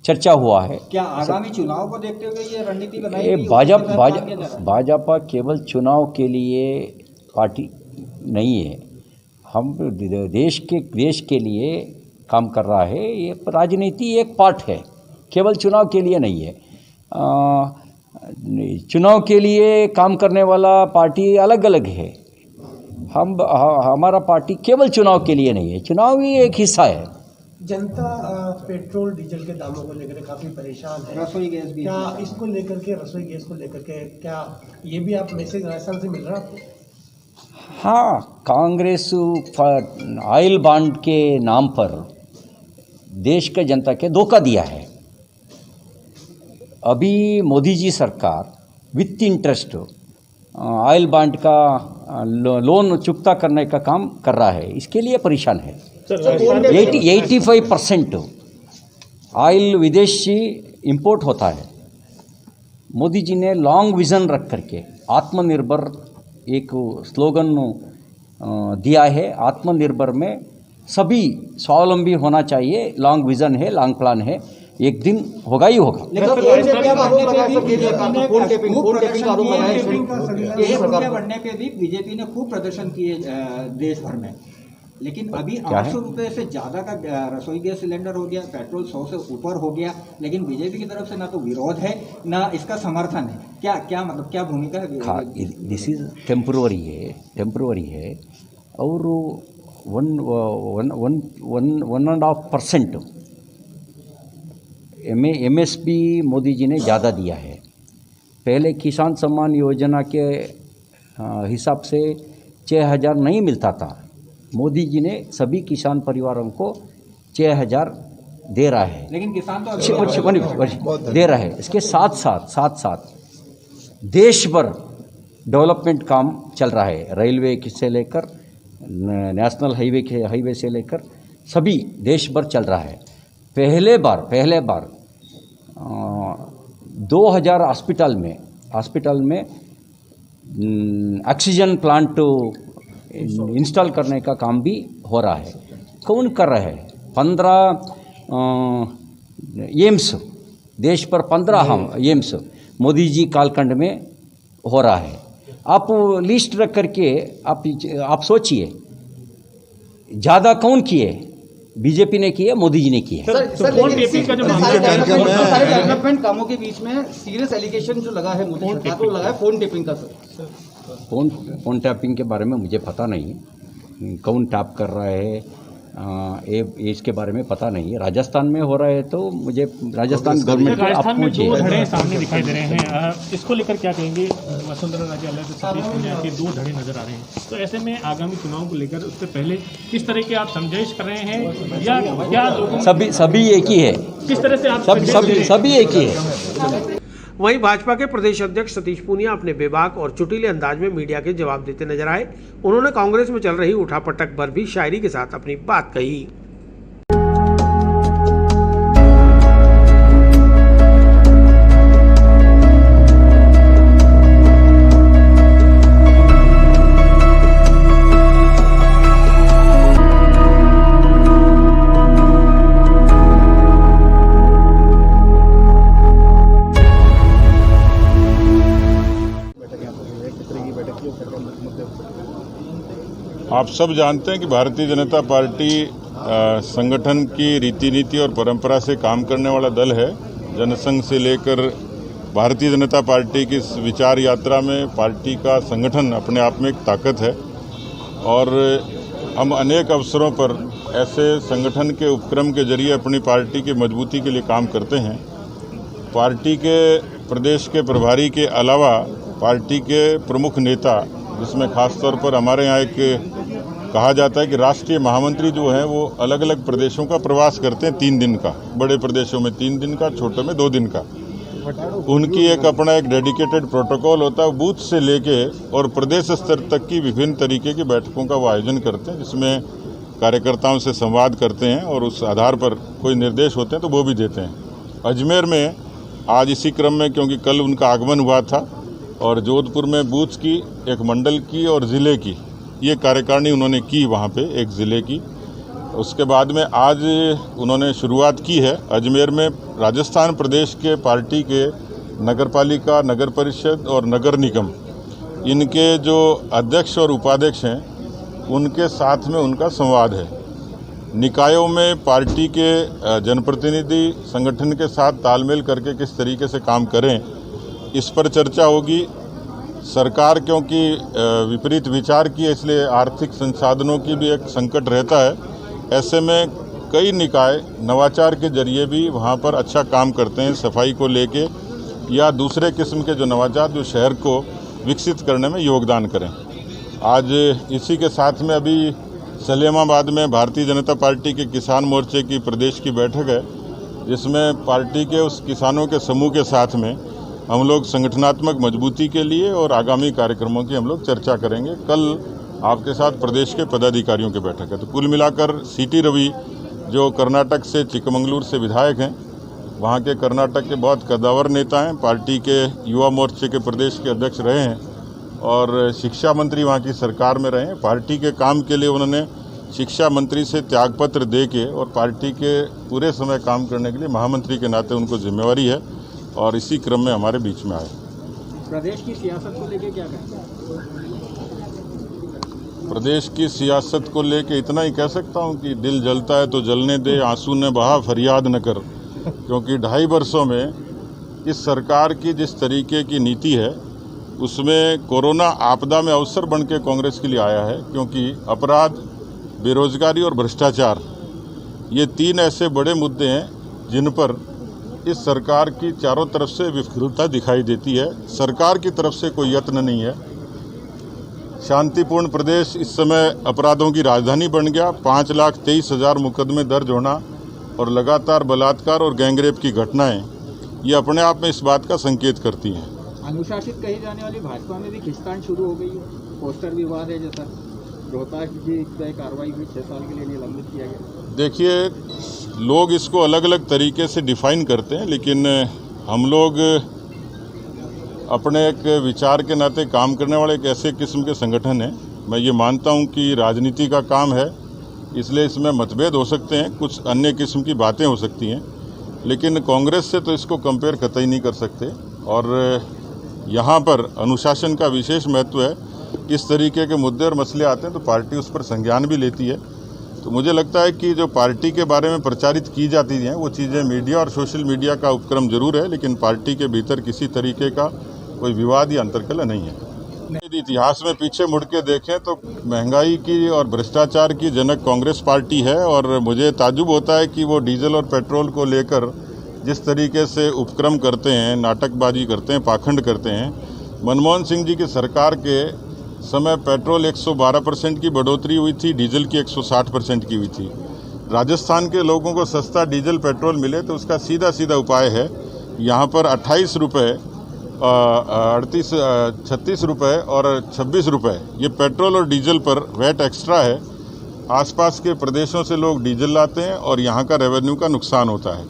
चर्चा हुआ है। क्या आगामी चुनाव को देखते हुए ये रणनीति बनाई गई? भाजपा केवल चुनाव के लिए पार्टी नहीं है, हम देश के लिए काम कर रहा है। ये राजनीति एक पार्ट है, केवल चुनाव के लिए नहीं है। चुनाव के लिए काम करने वाला पार्टी अलग अलग है। हमारा पार्टी केवल चुनाव के लिए नहीं है, चुनाव ही एक हिस्सा है। जनता पेट्रोल डीजल के दामों को लेकर काफ़ी परेशान है। रसोई गैस भी, क्या इसको लेकर के, रसोई गैस को लेकर के क्या ये भी आप मैसेज राजस्थान से मिल रहा है आपको? हाँ, कांग्रेस ऑयल बॉन्ड के नाम पर देश के जनता के धोखा दिया है। अभी मोदी जी सरकार विथ इंटरेस्ट ऑयल बॉन्ड का लोन चुकता करने का काम कर रहा है, इसके लिए परेशान है। 85% ऑयल विदेशी इंपोर्ट होता है। मोदी जी ने लॉन्ग विज़न रख करके आत्मनिर्भर एक स्लोगन दिया है। आत्मनिर्भर में सभी स्वावलंबी होना चाहिए, लॉन्ग विज़न है, लॉन्ग प्लान है, एक दिन होगा ही होगा। बढ़ने पे भी बीजेपी ने खूब प्रदर्शन किए देश भर में, लेकिन अभी 800 रुपये से ज़्यादा का रसोई गैस सिलेंडर हो गया, पेट्रोल 100 से ऊपर हो गया, लेकिन बीजेपी की तरफ से ना तो विरोध है ना इसका समर्थन है। क्या मतलब क्या भूमिका है? दिस इज टेम्पररी है और 1.5% MSP मोदी जी ने ज़्यादा दिया है। पहले किसान सम्मान योजना के हिसाब से 6,000 नहीं मिलता था, मोदी जी ने सभी किसान परिवारों को 6,000 दे रहा है। लेकिन किसान तो दे रहा है। इसके साथ साथ देश भर डेवलपमेंट काम चल रहा है। रेलवे से लेकर नेशनल हाईवे से लेकर सभी देश भर चल रहा है। पहले बार 2000 हॉस्पिटल में ऑक्सीजन प्लांट इंस्टॉल करने का काम भी हो रहा है। कौन कर रहा है? 15 एम्स, देश पर 15 एम्स मोदी जी कालखंड में हो रहा है। आप लिस्ट रख करके आप सोचिए, ज़्यादा कौन किए? बीजेपी ने किया, मोदी जी ने किया। डेवलपमेंट कामों के बीच में सीरियस एलिगेशन जो लगा है मोदी सरकार को लगा है फोन टेपिंग का। फोन टैपिंग के बारे में मुझे पता नहीं, कौन टैप कर रहा है, इसके बारे में पता नहीं है। राजस्थान में हो रहा है तो मुझे राजस्थान गवर्नमेंट को आप पूछिए। दो धड़े सामने दिखाई दे रहे हैं, इसको लेकर क्या कहेंगे? वसुंधरा राजे अलग, सतीश पूनिया के दो धड़े नजर आ रहे हैं, तो ऐसे में आगामी चुनाव को लेकर उससे पहले किस तरह के आप समझाइश कर रहे हैं या क्या लोगों सभी एक ही है? किस तरह से आप सभी एक ही है। वहीं भाजपा के प्रदेश अध्यक्ष सतीश पूनिया अपने बेबाक और चुटीले अंदाज में मीडिया के जवाब देते नजर आए। उन्होंने कांग्रेस में चल रही उठापटक पर भी शायरी के साथ अपनी बात कही। आप सब जानते हैं कि भारतीय जनता पार्टी संगठन की रीति नीति और परंपरा से काम करने वाला दल है। जनसंघ से लेकर भारतीय जनता पार्टी की इस विचार यात्रा में पार्टी का संगठन अपने आप में एक ताकत है और हम अनेक अवसरों पर ऐसे संगठन के उपक्रम के जरिए अपनी पार्टी की मजबूती के लिए काम करते हैं। पार्टी के प्रदेश के प्रभारी के अलावा पार्टी के प्रमुख नेता, जिसमें खास तौर पर हमारे यहाँ एक कहा जाता है कि राष्ट्रीय महामंत्री जो हैं वो अलग अलग प्रदेशों का प्रवास करते हैं 3 दिन का, बड़े प्रदेशों में 3 दिन का, छोटे में 2 दिन का। उनकी अपना एक डेडिकेटेड प्रोटोकॉल होता है। बूथ से लेके और प्रदेश स्तर तक की विभिन्न तरीके की बैठकों का वो आयोजन करते हैं, जिसमें कार्यकर्ताओं से संवाद करते हैं और उस आधार पर कोई निर्देश होते हैं तो वो भी देते हैं। अजमेर में आज इसी क्रम में, क्योंकि कल उनका आगमन हुआ था, और जोधपुर में बूथ की, एक मंडल की और ज़िले की ये कार्यकारिणी उन्होंने की वहाँ पे, एक ज़िले की। उसके बाद में आज उन्होंने शुरुआत की है अजमेर में राजस्थान प्रदेश के पार्टी के नगरपालिका, नगर परिषद और नगर निगम, इनके जो अध्यक्ष और उपाध्यक्ष हैं उनके साथ में उनका संवाद है। निकायों में पार्टी के जनप्रतिनिधि संगठन के साथ तालमेल करके किस तरीके से काम करें, इस पर चर्चा होगी। सरकार क्योंकि विपरीत विचार की है, इसलिए आर्थिक संसाधनों की भी एक संकट रहता है। ऐसे में कई निकाय नवाचार के जरिए भी वहाँ पर अच्छा काम करते हैं, सफाई को लेके या दूसरे किस्म के जो नवाचार जो शहर को विकसित करने में योगदान करें। आज इसी के साथ में अभी सलेमाबाद में भारतीय जनता पार्टी के किसान मोर्चे की प्रदेश की बैठक है, जिसमें पार्टी के उस किसानों के समूह के साथ में हम लोग संगठनात्मक मजबूती के लिए और आगामी कार्यक्रमों की हम लोग चर्चा करेंगे। कल आपके साथ प्रदेश के पदाधिकारियों की बैठक है। तो कुल मिलाकर सीटी रवि जो कर्नाटक से, चिकमंगलूर से विधायक हैं, वहाँ के कर्नाटक के बहुत कद्दावर नेता हैं, पार्टी के युवा मोर्चे के प्रदेश के अध्यक्ष रहे हैं और शिक्षा मंत्री वहाँ की सरकार में रहे हैं। पार्टी के काम के लिए उन्होंने शिक्षा मंत्री से त्यागपत्र दे के और पार्टी के पूरे समय काम करने के लिए महामंत्री के नाते उनको जिम्मेवारी है और इसी क्रम में हमारे बीच में आए। प्रदेश की सियासत को लेकर क्या कहते हैं? प्रदेश की सियासत को लेकर इतना ही कह सकता हूं कि दिल जलता है तो जलने दे, आंसू न बहा फरियाद न कर, क्योंकि 2.5 वर्षों में इस सरकार की जिस तरीके की नीति है उसमें कोरोना आपदा में अवसर बन के कांग्रेस के लिए आया है। क्योंकि अपराध, बेरोजगारी और भ्रष्टाचार, ये 3 ऐसे बड़े मुद्दे हैं जिन पर इस सरकार की चारों तरफ से विफलता दिखाई देती है। सरकार की तरफ से कोई यत्न नहीं है। शांतिपूर्ण प्रदेश इस समय अपराधों की राजधानी बन गया। 5,23,000 मुकदमे दर्ज होना और लगातार बलात्कार और गैंगरेप की घटनाएं, ये अपने आप में इस बात का संकेत करती हैं। अनुशासित कही जाने वाली भाजपा में भी खिंचतान शुरू हो गई है। पोस्टर विवाद है, जैसा रोहतास जी तय कार्रवाई हुई, 6 साल के लिए निलंबित किया गया। देखिए, लोग इसको अलग अलग तरीके से डिफाइन करते हैं, लेकिन हम लोग अपने एक विचार के नाते काम करने वाले एक ऐसे किस्म के संगठन हैं। मैं ये मानता हूं कि राजनीति का काम है, इसलिए इसमें मतभेद हो सकते हैं, कुछ अन्य किस्म की बातें हो सकती हैं, लेकिन कांग्रेस से तो इसको कंपेयर कतई नहीं कर सकते। और यहाँ पर अनुशासन का विशेष महत्व है। इस तरीके के मुद्दे और मसले आते हैं तो पार्टी उस पर संज्ञान भी लेती है। तो मुझे लगता है कि जो पार्टी के बारे में प्रचारित की जाती हैं वो चीज़ें मीडिया और सोशल मीडिया का उपक्रम जरूर है, लेकिन पार्टी के भीतर किसी तरीके का कोई विवाद या अंतर्कलह नहीं है। अपने इतिहास में पीछे मुड़ के देखें तो महंगाई की और भ्रष्टाचार की जनक कांग्रेस पार्टी है और मुझे ताज्जुब होता है कि वो डीजल और पेट्रोल को लेकर जिस तरीके से उपक्रम करते हैं, नाटकबाजी करते हैं, पाखंड करते हैं। मनमोहन सिंह जी की सरकार के समय पेट्रोल 112% की बढ़ोतरी हुई थी, डीजल की 160% की हुई थी। राजस्थान के लोगों को सस्ता डीजल पेट्रोल मिले तो उसका सीधा सीधा उपाय है यहाँ पर 28 रुपये, 36 रुपये और 26 रुपये ये पेट्रोल और डीजल पर वैट एक्स्ट्रा है। आसपास के प्रदेशों से लोग डीजल लाते हैं और यहाँ का रेवेन्यू का नुकसान होता है।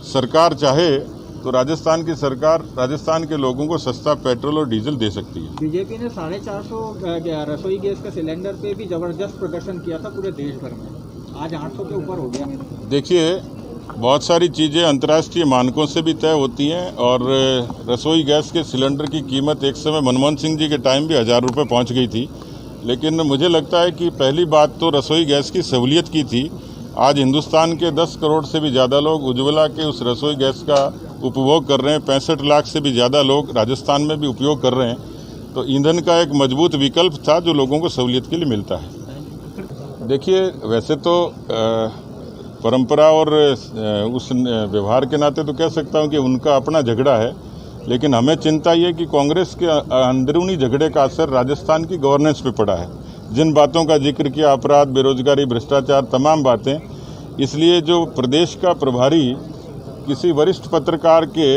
सरकार चाहे तो राजस्थान की सरकार राजस्थान के लोगों को सस्ता पेट्रोल और डीजल दे सकती है। बीजेपी ने 450 रसोई गैस के सिलेंडर पे भी जबरदस्त प्रदर्शन किया था पूरे देश भर में, आज 800 के ऊपर हो गया। देखिए, बहुत सारी चीज़ें अंतर्राष्ट्रीय मानकों से भी तय होती हैं और रसोई गैस के सिलेंडर की कीमत एक समय मनमोहन सिंह जी के टाइम भी 1000 रुपये पहुँच गई थी। लेकिन मुझे लगता है कि पहली बात तो रसोई गैस की सहूलियत की थी। आज हिंदुस्तान के 10 करोड़ से भी ज़्यादा लोग उज्ज्वला के उस रसोई गैस का उपभोग कर रहे हैं। 65 लाख से भी ज़्यादा लोग राजस्थान में भी उपयोग कर रहे हैं। तो ईंधन का एक मजबूत विकल्प था जो लोगों को सहूलियत के लिए मिलता है। देखिए, वैसे तो परंपरा और उस व्यवहार के नाते तो कह सकता हूं कि उनका अपना झगड़ा है, लेकिन हमें चिंता ये कि कांग्रेस के अंदरूनी झगड़े का असर राजस्थान की गवर्नेंस पे पड़ा है। जिन बातों का जिक्र किया, अपराध, बेरोजगारी, भ्रष्टाचार, तमाम बातें, इसलिए जो प्रदेश का प्रभारी किसी वरिष्ठ पत्रकार के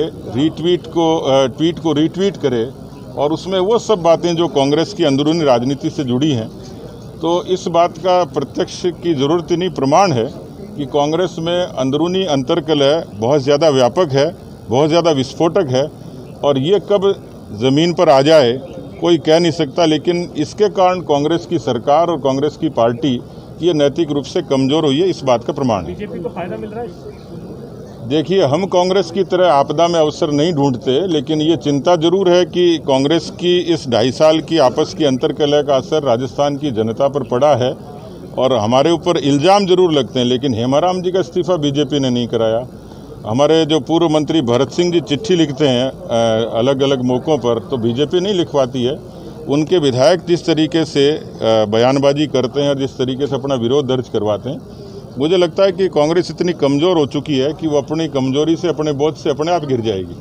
ट्वीट को रीट्वीट करे और उसमें वो सब बातें जो कांग्रेस की अंदरूनी राजनीति से जुड़ी हैं, तो इस बात का प्रत्यक्ष की ज़रूरत ही नहीं, प्रमाण है कि कांग्रेस में अंदरूनी अंतर्कलह बहुत ज़्यादा व्यापक है, बहुत ज़्यादा विस्फोटक है और ये कब ज़मीन पर आ जाए कोई कह नहीं सकता। लेकिन इसके कारण कांग्रेस की सरकार और कांग्रेस की पार्टी ये नैतिक रूप से कमज़ोर हुई है, इस बात का प्रमाण है। बीजेपी को फायदा मिल रहा है। देखिए, हम कांग्रेस की तरह आपदा में अवसर नहीं ढूंढते, लेकिन ये चिंता जरूर है कि कांग्रेस की इस 2.5 साल की आपस की अंतर्कलह का असर राजस्थान की जनता पर पड़ा है और हमारे ऊपर इल्ज़ाम जरूर लगते हैं। लेकिन हेमाराम जी का इस्तीफा बीजेपी ने नहीं कराया। हमारे जो पूर्व मंत्री भरत सिंह जी चिट्ठी लिखते हैं अलग अलग मौक़ों पर, तो बीजेपी नहीं लिखवाती है। उनके विधायक जिस तरीके से बयानबाजी करते हैं और जिस तरीके से अपना विरोध दर्ज करवाते हैं, मुझे लगता है कि कांग्रेस इतनी कमज़ोर हो चुकी है कि वो अपनी कमज़ोरी से, अपने बोझ से अपने आप गिर जाएगी।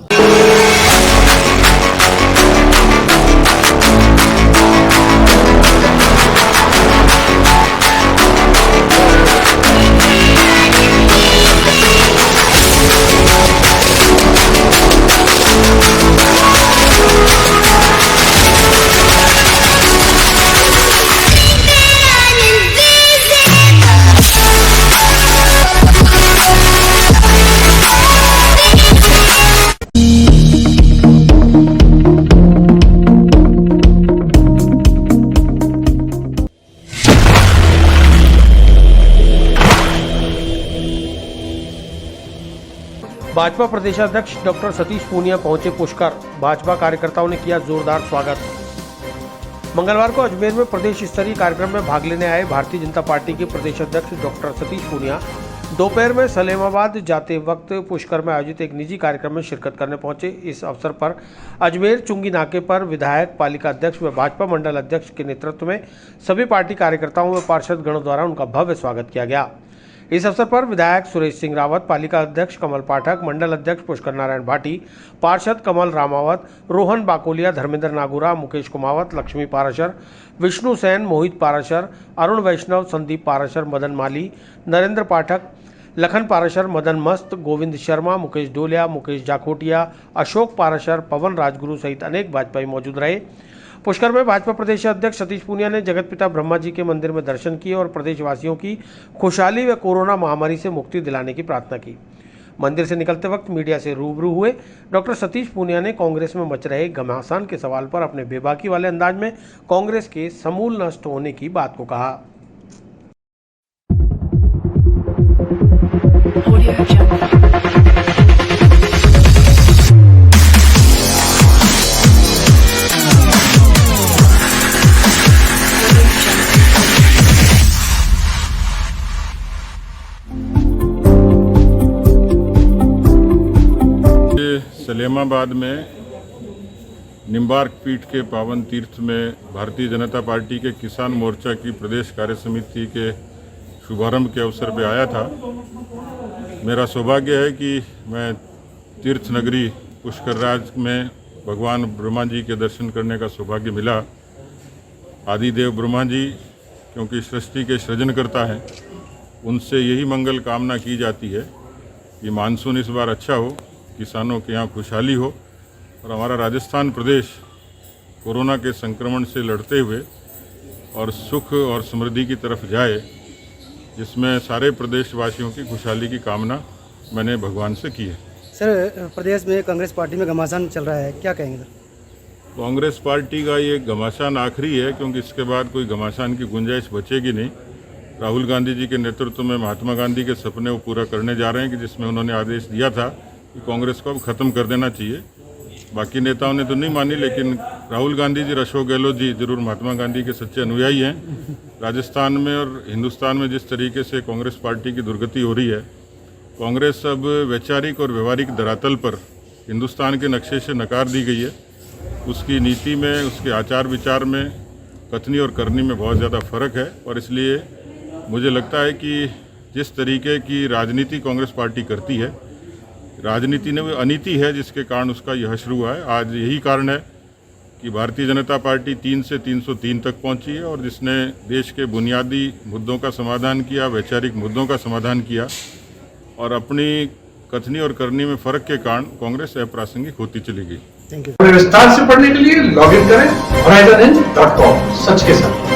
भाजपा प्रदेशाध्यक्ष डॉक्टर सतीश पूनिया पहुंचे पुष्कर, भाजपा कार्यकर्ताओं ने किया जोरदार स्वागत। मंगलवार को अजमेर में प्रदेश स्तरीय कार्यक्रम में भाग लेने आए भारतीय जनता पार्टी के प्रदेशाध्यक्ष डॉक्टर सतीश पूनिया दोपहर में सलेमाबाद जाते वक्त पुष्कर में आयोजित एक निजी कार्यक्रम में शिरकत करने पहुंचे। इस अवसर पर अजमेर चुंगी नाके पर विधायक, पालिका अध्यक्ष व भाजपा मंडल अध्यक्ष के नेतृत्व में सभी पार्टी कार्यकर्ताओं व पार्षद गणों द्वारा उनका भव्य स्वागत किया गया। इस अवसर पर विधायक सुरेश सिंह रावत, पालिका अध्यक्ष कमल पाठक, मंडल अध्यक्ष पुष्कर नारायण भाटी, पार्षद कमल रामावत, रोहन बाकोलिया, धर्मेंद्र नागुरा, मुकेश कुमावत, लक्ष्मी पाराशर, विष्णु सेन, मोहित पाराशर, अरुण वैष्णव, संदीप पाराशर, मदन माली, नरेंद्र पाठक, लखन पाराशर, मदन मस्त, गोविंद शर्मा, मुकेश डोलिया, मुकेश जाखोटिया, अशोक पाराशर, पवन राजगुरु सहित अनेक भाजपाई मौजूद रहे। पुष्कर में भाजपा प्रदेश अध्यक्ष सतीश पूनिया ने जगतपिता ब्रह्मा जी के मंदिर में दर्शन किए और प्रदेशवासियों की खुशहाली व कोरोना महामारी से मुक्ति दिलाने की प्रार्थना की। मंदिर से निकलते वक्त मीडिया से रूबरू हुए डॉक्टर सतीश पूनिया ने कांग्रेस में मच रहे घमासान के सवाल पर अपने बेबाकी वाले अंदाज में कांग्रेस के समूल नष्ट होने की बात को कहा। सलेमाबाद में निम्बार्क पीठ के पावन तीर्थ में भारतीय जनता पार्टी के किसान मोर्चा की प्रदेश कार्य समिति के शुभारंभ के अवसर पर आया था। मेरा सौभाग्य है कि मैं तीर्थ नगरी पुष्करराज में भगवान ब्रह्मा जी के दर्शन करने का सौभाग्य मिला। आदिदेव ब्रह्मा जी क्योंकि सृष्टि के सृजनकर्ता हैं, उनसे यही मंगल कामना की जाती है कि मानसून इस बार अच्छा हो, किसानों के यहाँ खुशहाली हो और हमारा राजस्थान प्रदेश कोरोना के संक्रमण से लड़ते हुए और सुख और समृद्धि की तरफ जाए, जिसमें सारे प्रदेशवासियों की खुशहाली की कामना मैंने भगवान से की है। सर, प्रदेश में कांग्रेस पार्टी में घमासान चल रहा है, क्या कहेंगे सर? कांग्रेस पार्टी का ये घमासान आखिरी है, क्योंकि इसके बाद कोई घमासान की गुंजाइश बचेगी नहीं। राहुल गांधी जी के नेतृत्व में महात्मा गांधी के सपने वो पूरा करने जा रहे हैं कि जिसमें उन्होंने आदेश दिया था कि कांग्रेस को अब ख़त्म कर देना चाहिए। बाकी नेताओं ने तो नहीं मानी, लेकिन राहुल गांधी जी, अशोक गहलोत जी जरूर महात्मा गांधी के सच्चे अनुयायी हैं। राजस्थान में और हिंदुस्तान में जिस तरीके से कांग्रेस पार्टी की दुर्गति हो रही है, कांग्रेस अब वैचारिक और व्यवहारिक धरातल पर हिंदुस्तान के नक्शे से नकार दी गई है। उसकी नीति में, उसके आचार विचार में, कथनी और करनी में बहुत ज़्यादा फर्क है और इसलिए मुझे लगता है कि जिस तरीके की राजनीति कांग्रेस पार्टी करती है, राजनीति में वो अनीति है जिसके कारण उसका यह हश्र हुआ है। आज यही कारण है कि भारतीय जनता पार्टी 3 से 303 तक पहुंची है और जिसने देश के बुनियादी मुद्दों का समाधान किया, वैचारिक मुद्दों का समाधान किया और अपनी कथनी और करनी में फ़र्क के कारण कांग्रेस अप्रासंगिक होती चली गई। विस्तार से पढ़ने के लिए लॉग इन करें horizonhin.com, सच के साथ।